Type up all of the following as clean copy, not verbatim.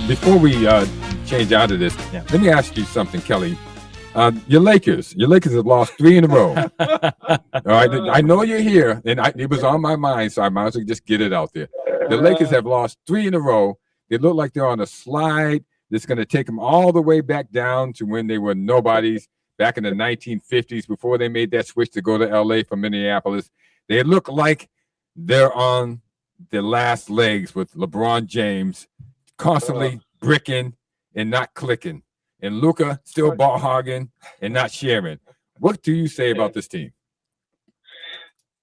before we change out of this, let me ask you something, Kelly. Your Lakers have lost 3 in a row. All right, I know you're here, and it was on my mind, so I might as well just get it out there. The Lakers have lost 3 in a row. They look like they're on a slide that's going to take them all the way back down to when they were nobodies back in the 1950s before they made that switch to go to L.A. from Minneapolis. They look like they're on the last legs with LeBron James constantly bricking and not clicking. And Luka still ball hogging and not sharing. What do you say about this team?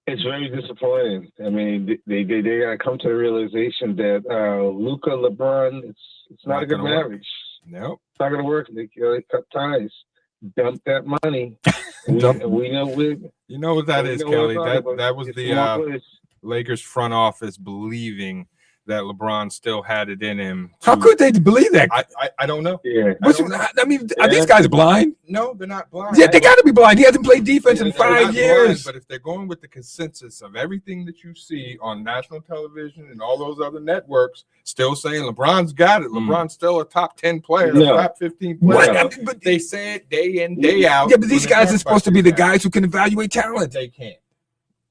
It's very disappointing. I mean, they got to come to the realization that Luka, LeBron, it's not a good marriage. Nope. It's not going to work. They cut ties, dump that money. we know you know what that is, Kelly. That was the Lakers front office believing that LeBron still had it in him. How could they believe that? I don't know. Yeah. Are these guys blind? No, they're not blind. Yeah, they got to be blind. He hasn't played defense in 5 years. Blind, but if they're going with the consensus of everything that you see on national television and all those other networks, still saying LeBron's got it. LeBron's still a top 10 player, top 15 player. But they say it day in, day out. Yeah, but these guys are supposed to be the guys who can evaluate talent. They can't.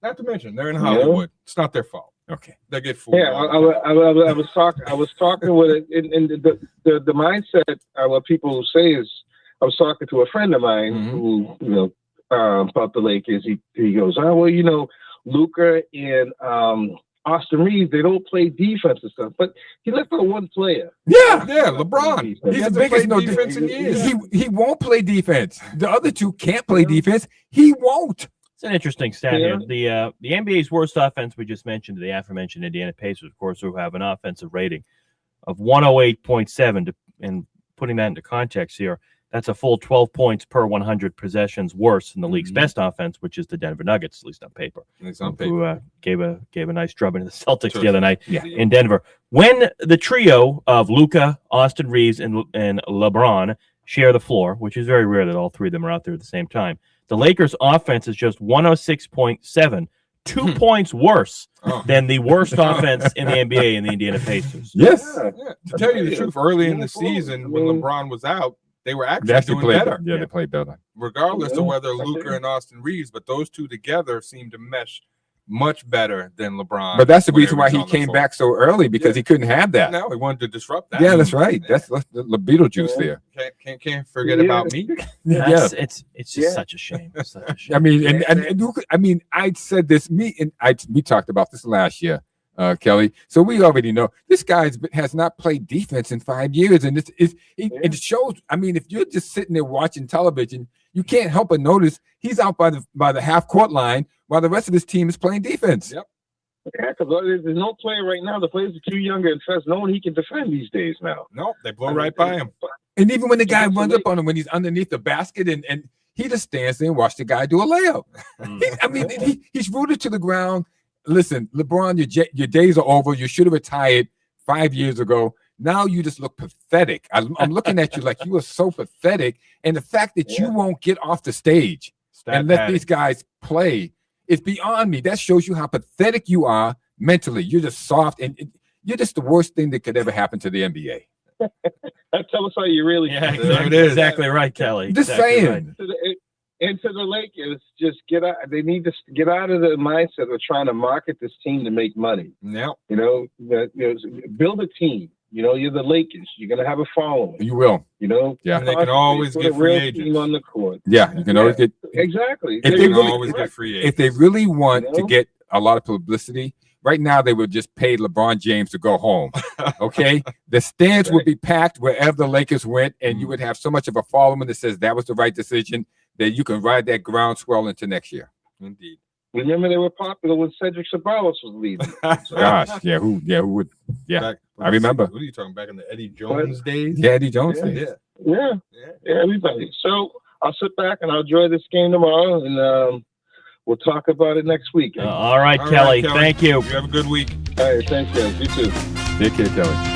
Not to mention, they're in Hollywood. It's not their fault. Okay, they get fooled. Yeah, I was talking with it, and the mindset. What people say is, I was talking to a friend of mine who about the Lakers. He goes, Luka and Austin Reeves, they don't play defense and stuff, but he left out one player. Yeah, LeBron. He's the biggest defense in years. He won't play defense. The other two can't play defense. He won't. It's an interesting stat here. The NBA's worst offense we just mentioned, the aforementioned Indiana Pacers, of course, who have an offensive rating of 108.7. And putting that into context here, that's a full 12 points per 100 possessions worse than the league's best offense, which is the Denver Nuggets, at least on paper. Who gave a nice drubbing to the Celtics the other night in Denver. When the trio of Luka, Austin Reeves, and LeBron share the floor, which is very rare that all three of them are out there at the same time, the Lakers' offense is just 106.7, 2 points worse than the worst offense in the NBA in the Indiana Pacers. Yes. To tell you the truth, early in the season when LeBron was out, they were actually doing better. Yeah, they played better. Regardless of whether Luka and Austin Reeves, but those two together seem to mesh much better than LeBron. But that's the reason why he came back so early, because he couldn't have that. No, he wanted to disrupt that. Yeah, that's right. That's the Beetlejuice there. Can't forget about me. It's just such a shame. Such a shame. I mean, I said this. We talked about this last year, Kelly. So we already know this guy has not played defense in 5 years, and it shows. I mean, if you're just sitting there watching television, you can't help but notice he's out by the half court line while the rest of his team is playing defense. Yep. Yeah, because there's no player right now. The players are too younger and fast. No one he can defend these days now. No, they blow right by him. And even when the guy runs up on him, when he's underneath the basket, and he just stands there and watch the guy do a layup. He's rooted to the ground. Listen, LeBron, your days are over. You should have retired 5 years ago. Now you just look pathetic. I'm looking at you like you are so pathetic. And the fact that you won't get off the stage and let these guys play is beyond me. That shows you how pathetic you are mentally. You're just soft, and you're just the worst thing that could ever happen to the NBA. Tell us how you really feel. Exactly, exactly right, Kelly. Just saying. Right. And to the Lakers, just get out. They need to get out of the mindset of trying to market this team to make money. Yeah. Build a team. You're the Lakers. You're going to have a following. You will. Yeah. And they can always get free agents on the court. Yeah, you can always get. Exactly. Get free agents. If they really want to get a lot of publicity, right now they would just pay LeBron James to go home. Okay, the stands would be packed wherever the Lakers went, and you would have so much of a following that says that was the right decision that you can ride that groundswell into next year. Indeed. Remember, they were popular when Cedric Sabalos was leaving. Gosh, who would? Yeah, I remember. What are you talking back in the Eddie Jones days? Yeah, Eddie Jones days. Yeah, everybody. So I'll sit back and I'll enjoy this game tomorrow, and we'll talk about it next week. All right, Kelly. Thank you. You have a good week. All right, thanks, guys. You too. Take care, Kelly.